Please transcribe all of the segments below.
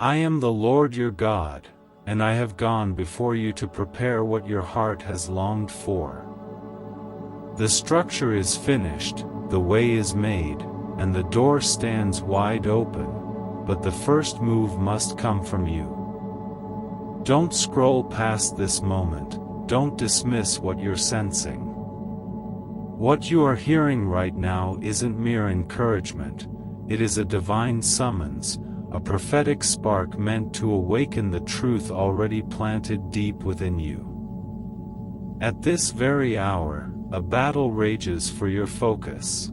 I am the Lord your God, and I have gone before you to prepare what your heart has longed for. The structure is finished, the way is made, and the door stands wide open, but the first move must come from you. Don't scroll past this moment, don't dismiss what you're sensing. What you are hearing right now isn't mere encouragement, it is a divine summons, a prophetic spark meant to awaken the truth already planted deep within you. At this very hour, a battle rages for your focus.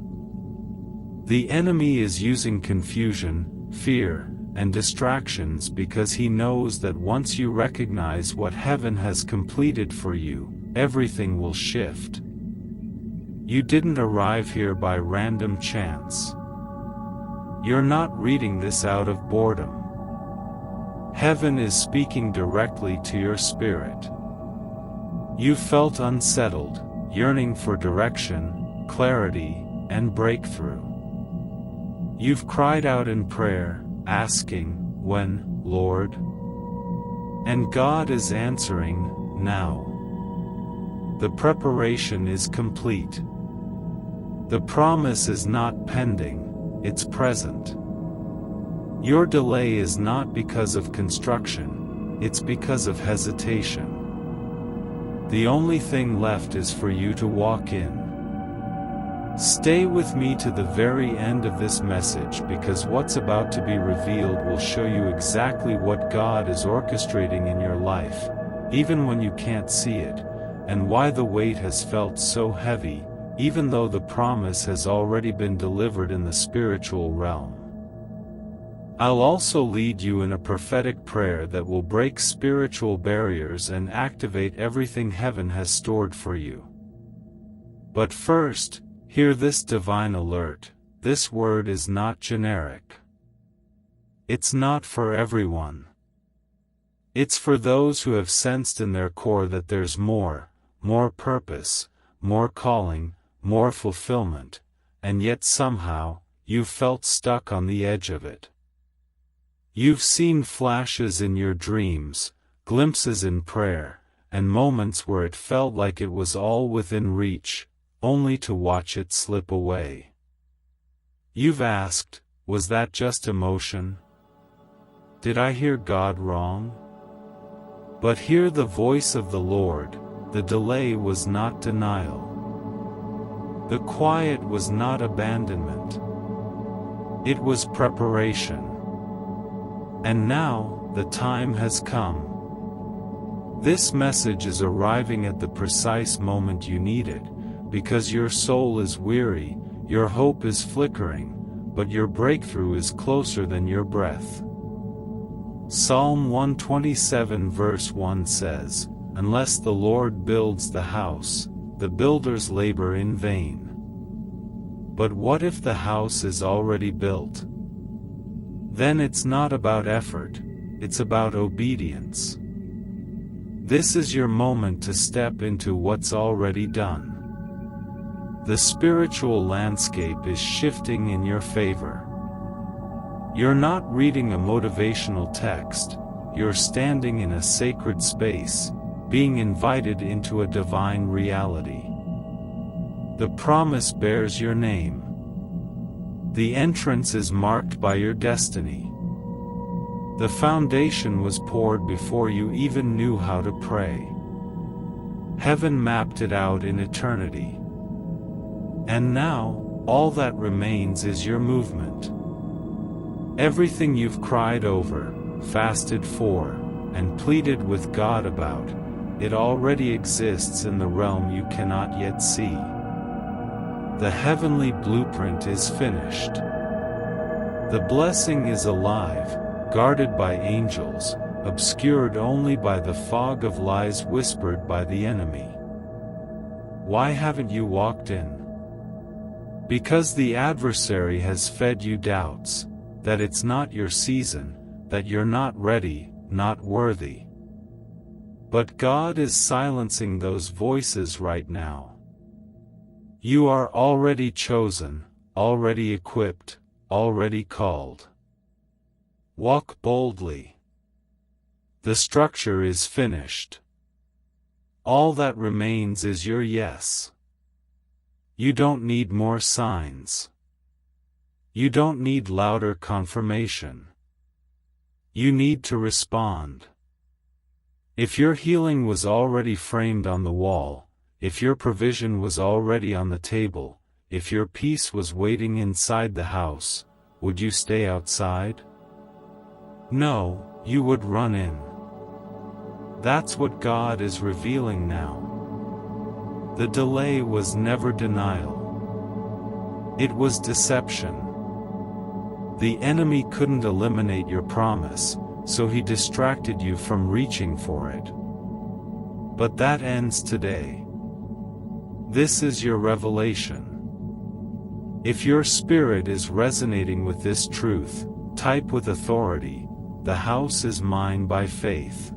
The enemy is using confusion, fear, and distractions because he knows that once you recognize what heaven has completed for you, everything will shift. You didn't arrive here by random chance. You're not reading this out of boredom. Heaven is speaking directly to your spirit. You felt unsettled, yearning for direction, clarity, and breakthrough. You've cried out in prayer, asking, "When, Lord?" And God is answering, "Now." The preparation is complete. The promise is not pending, it's present. Your delay is not because of construction, it's because of hesitation. The only thing left is for you to walk in. Stay with me to the very end of this message because what's about to be revealed will show you exactly what God is orchestrating in your life, even when you can't see it, and why the weight has felt so heavy, even though the promise has already been delivered in the spiritual realm. I'll also lead you in a prophetic prayer that will break spiritual barriers and activate everything heaven has stored for you. But first, hear this divine alert: this word is not generic. It's not for everyone. It's for those who have sensed in their core that there's more purpose, more calling, more fulfillment, and yet somehow, you've felt stuck on the edge of it. You've seen flashes in your dreams, glimpses in prayer, and moments where it felt like it was all within reach, only to watch it slip away. You've asked, was that just emotion? Did I hear God wrong? But hear the voice of the Lord: the delay was not denial. The quiet was not abandonment. It was preparation. And now, the time has come. This message is arriving at the precise moment you need it, because your soul is weary, your hope is flickering, but your breakthrough is closer than your breath. Psalm 127 verse 1 says, "Unless the Lord builds the house, the builders labor in vain." But what if the house is already built? Then it's not about effort, it's about obedience. This is your moment to step into what's already done. The spiritual landscape is shifting in your favor. You're not reading a motivational text, you're standing in a sacred space, being invited into a divine reality. The promise bears your name. The entrance is marked by your destiny. The foundation was poured before you even knew how to pray. Heaven mapped it out in eternity. And now, all that remains is your movement. Everything you've cried over, fasted for, and pleaded with God about, it already exists in the realm you cannot yet see. The heavenly blueprint is finished. The blessing is alive, guarded by angels, obscured only by the fog of lies whispered by the enemy. Why haven't you walked in? Because the adversary has fed you doubts, that it's not your season, that you're not ready, not worthy. But God is silencing those voices right now. You are already chosen, already equipped, already called. Walk boldly. The structure is finished. All that remains is your yes. You don't need more signs. You don't need louder confirmation. You need to respond. If your healing was already framed on the wall, if your provision was already on the table, if your peace was waiting inside the house, would you stay outside? No, you would run in. That's what God is revealing now. The delay was never denial. It was deception. The enemy couldn't eliminate your promise, so he distracted you from reaching for it. But that ends today. This is your revelation. If your spirit is resonating with this truth, type with authority, "The house is mine by faith."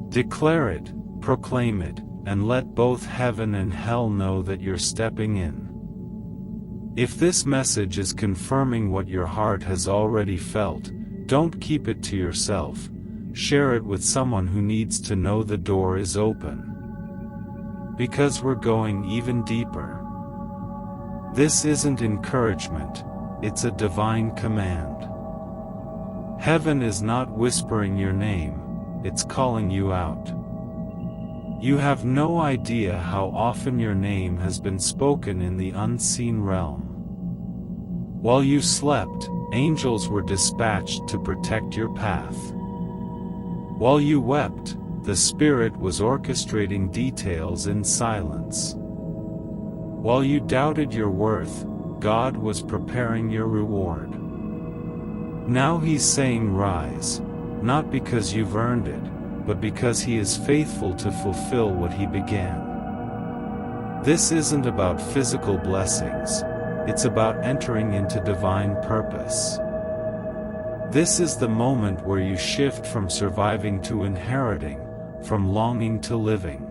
Declare it, proclaim it, and let both heaven and hell know that you're stepping in. If this message is confirming what your heart has already felt, don't keep it to yourself. Share it with someone who needs to know the door is open. Because we're going even deeper. This isn't encouragement, it's a divine command. Heaven is not whispering your name, it's calling you out. You have no idea how often your name has been spoken in the unseen realm. While you slept, angels were dispatched to protect your path. While you wept, the Spirit was orchestrating details in silence. While you doubted your worth, God was preparing your reward. Now He's saying rise, not because you've earned it, but because He is faithful to fulfill what He began. This isn't about physical blessings, it's about entering into divine purpose. This is the moment where you shift from surviving to inheriting, from longing to living.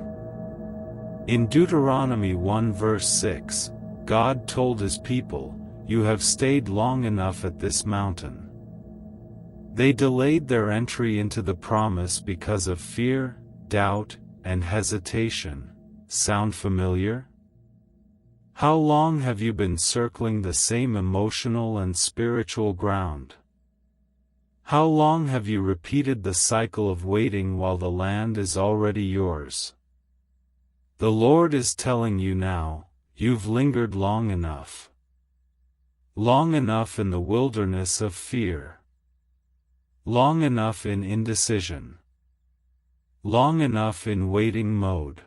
In Deuteronomy 1 verse 6, God told His people, "You have stayed long enough at this mountain." They delayed their entry into the promise because of fear, doubt, and hesitation. Sound familiar? How long have you been circling the same emotional and spiritual ground? How long have you repeated the cycle of waiting while the land is already yours? The Lord is telling you now, you've lingered long enough. Long enough in the wilderness of fear. Long enough in indecision. Long enough in waiting mode.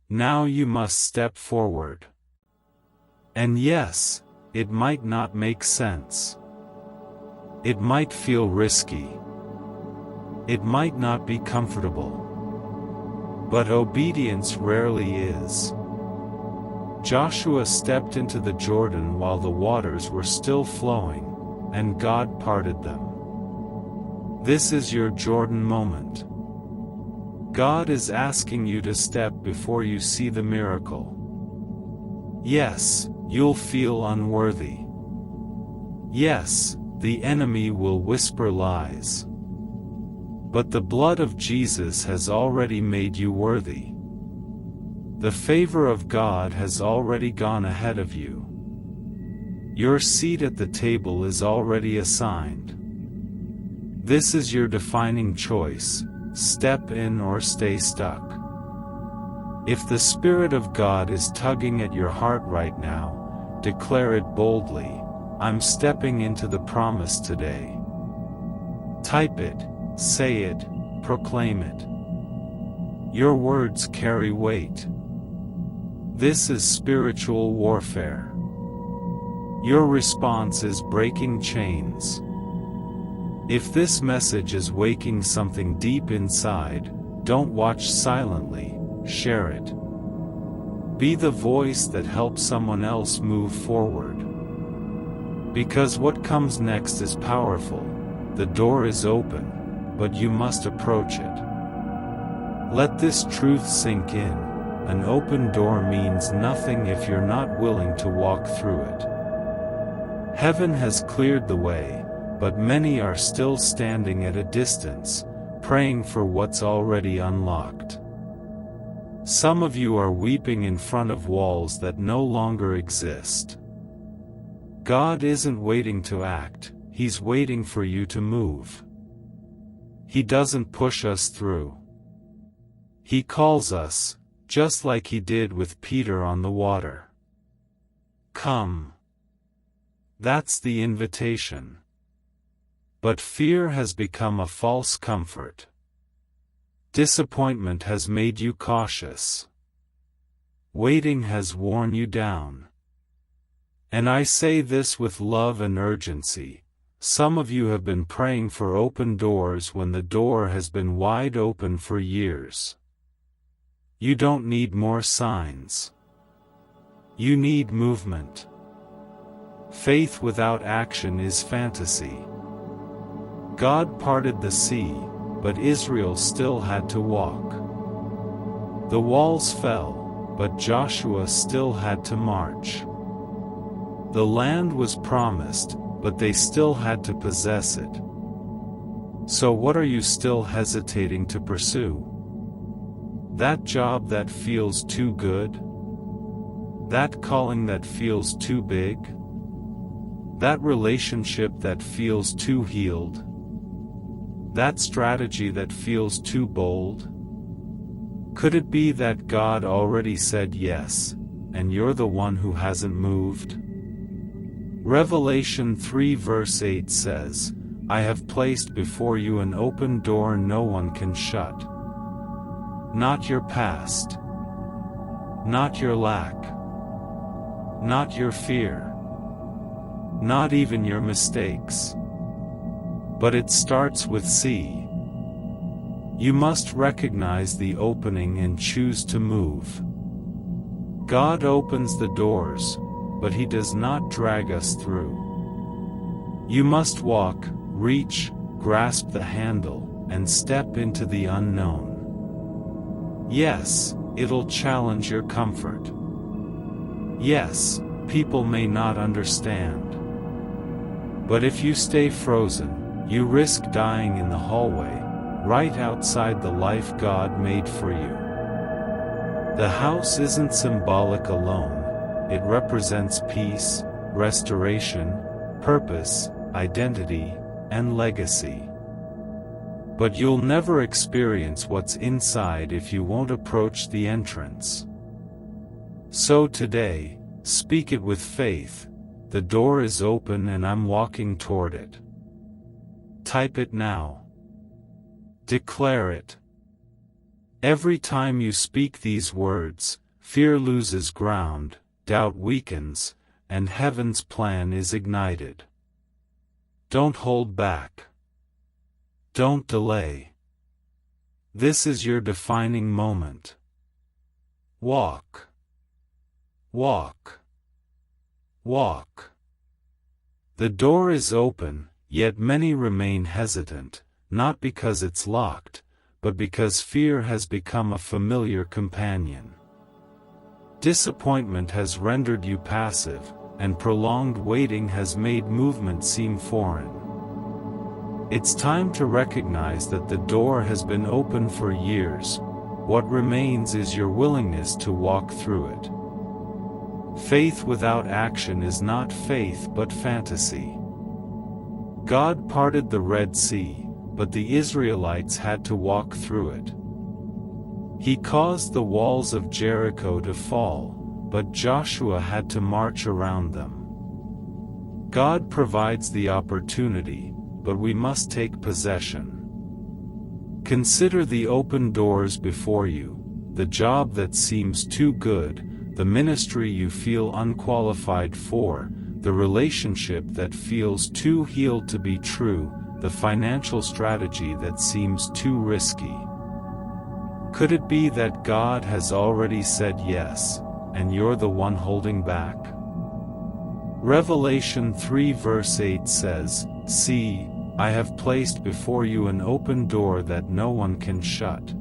Now you must step forward. And yes, it might not make sense. It might feel risky. It might not be comfortable. But obedience rarely is. Joshua stepped into the Jordan while the waters were still flowing, and God parted them. This is your Jordan moment. God is asking you to step before you see the miracle. Yes, you'll feel unworthy. Yes, the enemy will whisper lies. But the blood of Jesus has already made you worthy. The favor of God has already gone ahead of you. Your seat at the table is already assigned. This is your defining choice: step in or stay stuck. If the Spirit of God is tugging at your heart right now, declare it boldly: I'm stepping into the promise today. Type it, say it, proclaim it. Your words carry weight. This is spiritual warfare. Your response is breaking chains. If this message is waking something deep inside, don't watch silently, share it. Be the voice that helps someone else move forward. Because what comes next is powerful. The door is open, but you must approach it. Let this truth sink in. An open door means nothing if you're not willing to walk through it. Heaven has cleared the way, but many are still standing at a distance, praying for what's already unlocked. Some of you are weeping in front of walls that no longer exist. God isn't waiting to act, He's waiting for you to move. He doesn't push us through. He calls us, just like He did with Peter on the water. Come. That's the invitation. But fear has become a false comfort. Disappointment has made you cautious. Waiting has worn you down. And I say this with love and urgency. Some of you have been praying for open doors when the door has been wide open for years. You don't need more signs. You need movement. Faith without action is fantasy. God parted the sea, but Israel still had to walk. The walls fell, but Joshua still had to march. The land was promised, but they still had to possess it. So what are you still hesitating to pursue? That job that feels too good? That calling that feels too big? That relationship that feels too healed? That strategy that feels too bold? Could it be that God already said yes, and you're the one who hasn't moved? Revelation 3 verse 8 says, I have placed before you an open door no one can shut. Not your past. Not your lack. Not your fear. Not even your mistakes. But it starts with C. You must recognize the opening and choose to move. God opens the doors, but He does not drag us through. You must walk, reach, grasp the handle, and step into the unknown. Yes, it'll challenge your comfort. Yes, people may not understand. But if you stay frozen, you risk dying in the hallway, right outside the life God made for you. The house isn't symbolic alone, it represents peace, restoration, purpose, identity, and legacy. But you'll never experience what's inside if you won't approach the entrance. So today, speak it with faith. The door is open and I'm walking toward it. Type it now. Declare it. Every time you speak these words, fear loses ground, doubt weakens, and heaven's plan is ignited. Don't hold back. Don't delay. This is your defining moment. Walk. Walk. Walk. The door is open, yet many remain hesitant, not because it's locked, but because fear has become a familiar companion. Disappointment has rendered you passive, and prolonged waiting has made movement seem foreign. It's time to recognize that the door has been open for years. What remains is your willingness to walk through it. Faith without action is not faith but fantasy. God parted the Red Sea, but the Israelites had to walk through it. He caused the walls of Jericho to fall, but Joshua had to march around them. God provides the opportunity, but we must take possession. Consider the open doors before you, the job that seems too good, the ministry you feel unqualified for, the relationship that feels too healed to be true, the financial strategy that seems too risky. Could it be that God has already said yes, and you're the one holding back? Revelation 3 verse 8 says, See, I have placed before you an open door that no one can shut.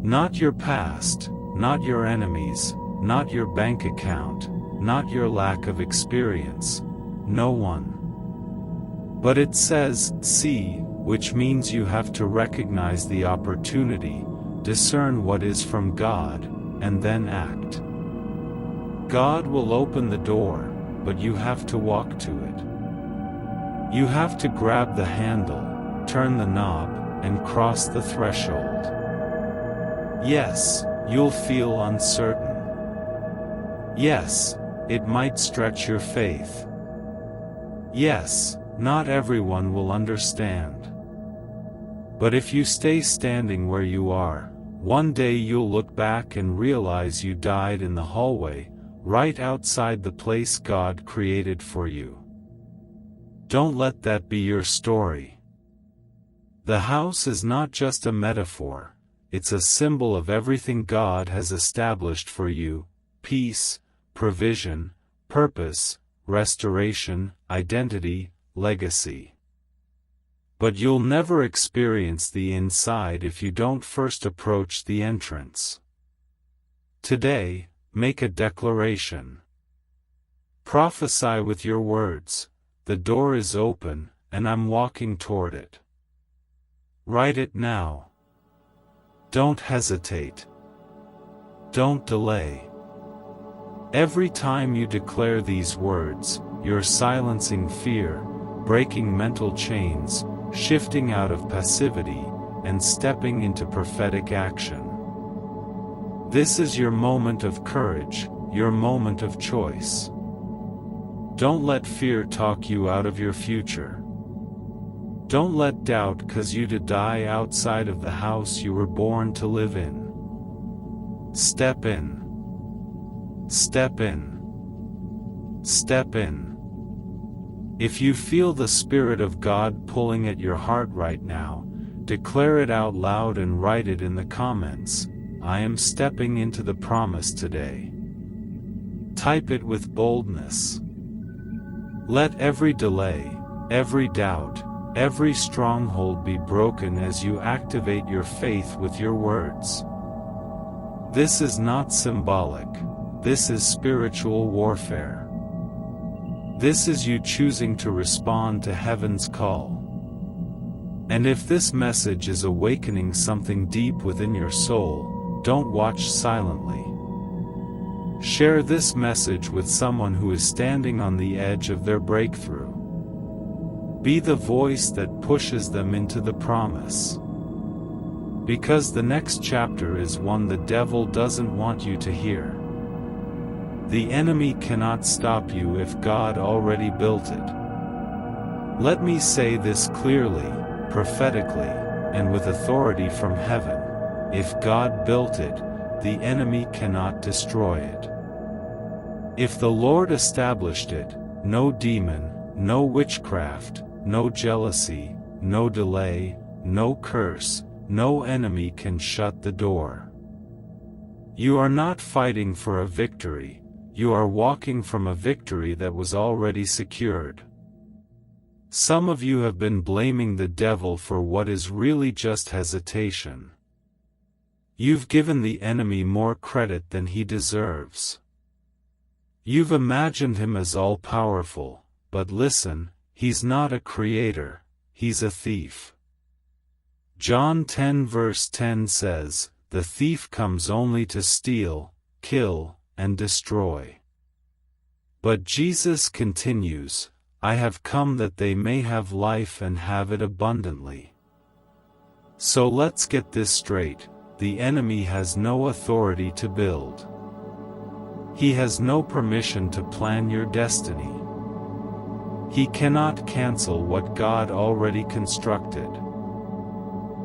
Not your past, not your enemies, not your bank account, not your lack of experience, no one. But it says, see, which means you have to recognize the opportunity, discern what is from God, and then act. God will open the door, but you have to walk to it. You have to grab the handle, turn the knob, and cross the threshold. Yes, you'll feel uncertain. Yes, it might stretch your faith. Yes, not everyone will understand. But if you stay standing where you are, one day you'll look back and realize you died in the hallway, right outside the place God created for you. Don't let that be your story. The house is not just a metaphor, it's a symbol of everything God has established for you: peace, provision, purpose, restoration, identity, legacy. But you'll never experience the inside if you don't first approach the entrance. Today, make a declaration. Prophesy with your words: the door is open, and I'm walking toward it. Write it now. Don't hesitate. Don't delay. Every time you declare these words, you're silencing fear, breaking mental chains, shifting out of passivity, and stepping into prophetic action. This is your moment of courage, your moment of choice. Don't let fear talk you out of your future. Don't let doubt cause you to die outside of the house you were born to live in. Step in. Step in. Step in. If you feel the Spirit of God pulling at your heart right now, declare it out loud and write it in the comments. I am stepping into the promise today. Type it with boldness. Let every delay, every doubt, every stronghold be broken as you activate your faith with your words. This is not symbolic. This is spiritual warfare. This is you choosing to respond to heaven's call. And if this message is awakening something deep within your soul, don't watch silently. Share this message with someone who is standing on the edge of their breakthrough. Be the voice that pushes them into the promise. Because the next chapter is one the devil doesn't want you to hear. The enemy cannot stop you if God already built it. Let me say this clearly, prophetically, and with authority from heaven: if God built it, the enemy cannot destroy it. If the Lord established it, no demon, no witchcraft, no jealousy, no delay, no curse, no enemy can shut the door. You are not fighting for a victory, you are walking from a victory that was already secured. Some of you have been blaming the devil for what is really just hesitation. You've given the enemy more credit than he deserves. You've imagined him as all-powerful, but listen, he's not a creator, he's a thief. John 10 verse 10 says, "The thief comes only to steal, kill, and destroy." But Jesus continues, "I have come that they may have life and have it abundantly." So let's get this straight, the enemy has no authority to build. He has no permission to plan your destiny. He cannot cancel what God already constructed.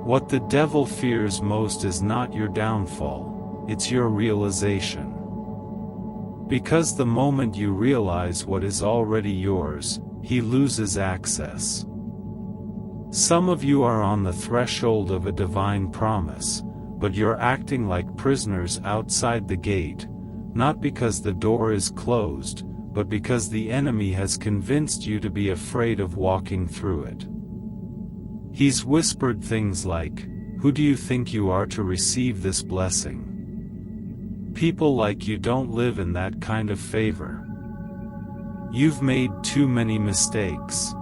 What the devil fears most is not your downfall, it's your realization. Because the moment you realize what is already yours, he loses access. Some of you are on the threshold of a divine promise, but you're acting like prisoners outside the gate, not because the door is closed, but because the enemy has convinced you to be afraid of walking through it. He's whispered things like, "Who do you think you are to receive this blessing? People like you don't live in that kind of favor. You've made too many mistakes.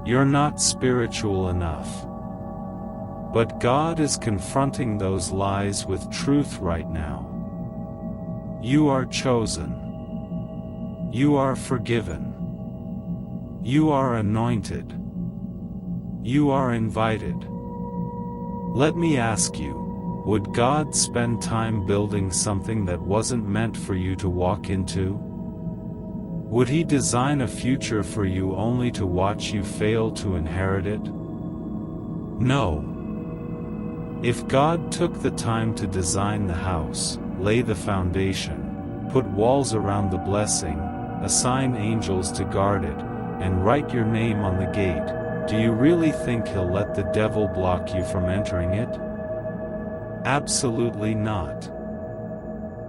You're not spiritual enough. But God is confronting those lies with truth right now. You are chosen. You are forgiven. You are anointed. You are invited. Let me ask you, would God spend time building something that wasn't meant for you to walk into? Would He design a future for you only to watch you fail to inherit it? No. If God took the time to design the house, lay the foundation, put walls around the blessing, assign angels to guard it, and write your name on the gate, do you really think He'll let the devil block you from entering it? Absolutely not.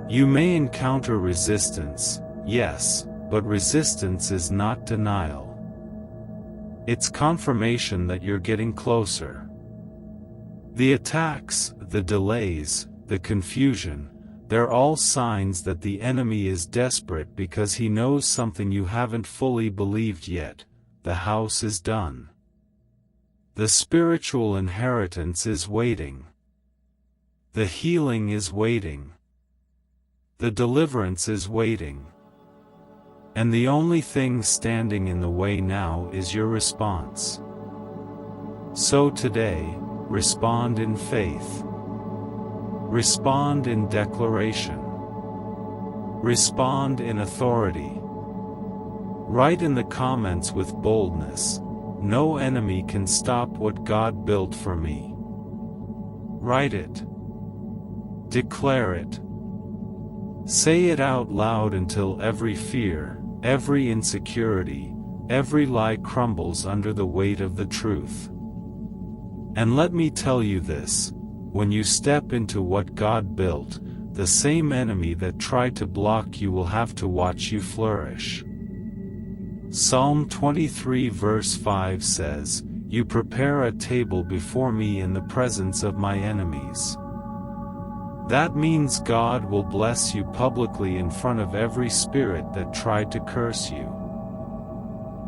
You may encounter resistance, yes, but resistance is not denial. It's confirmation that you're getting closer. The attacks, the delays, the confusion, they're all signs that the enemy is desperate because he knows something you haven't fully believed yet: the house is done. The spiritual inheritance is waiting. The healing is waiting. The deliverance is waiting. And the only thing standing in the way now is your response. So today, respond in faith. Respond in declaration. Respond in authority. Write in the comments with boldness, "No enemy can stop what God built for me." Write it. Declare it. Say it out loud until every fear, every insecurity, every lie crumbles under the weight of the truth. And let me tell you this: when you step into what God built, the same enemy that tried to block you will have to watch you flourish. Psalm 23 verse 5 says, "You prepare a table before me in the presence of my enemies." That means God will bless you publicly in front of every spirit that tried to curse you.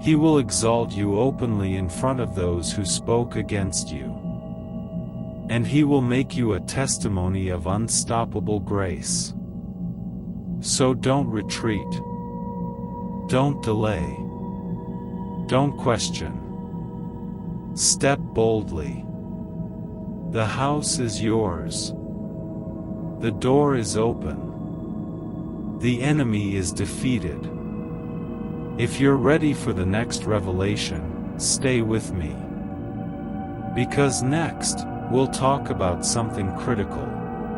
He will exalt you openly in front of those who spoke against you. And He will make you a testimony of unstoppable grace. So don't retreat. Don't delay. Don't question. Step boldly. The house is yours. The door is open. The enemy is defeated. If you're ready for the next revelation, stay with me. Because next, we'll talk about something critical.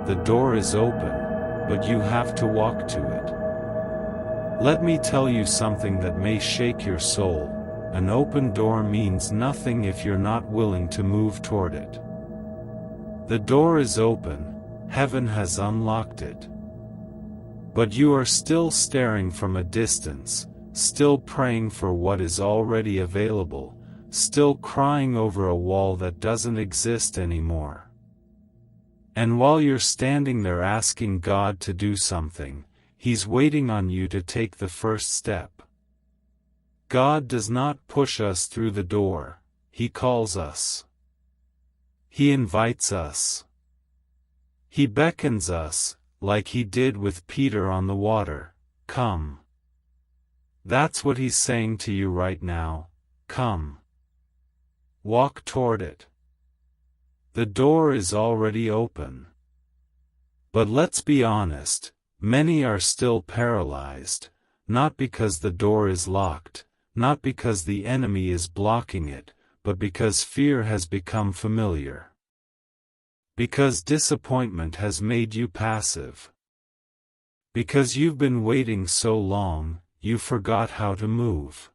The door is open, but you have to walk to it. Let me tell you something that may shake your soul: an open door means nothing if you're not willing to move toward it. The door is open. Heaven has unlocked it. But you are still staring from a distance, still praying for what is already available, still crying over a wall that doesn't exist anymore. And while you're standing there asking God to do something, He's waiting on you to take the first step. God does not push us through the door, He calls us. He invites us. He beckons us, like He did with Peter on the water, "Come." That's what He's saying to you right now: come. Walk toward it. The door is already open. But let's be honest, many are still paralyzed, not because the door is locked, not because the enemy is blocking it, but because fear has become familiar. Because disappointment has made you passive. Because you've been waiting so long, you forgot how to move.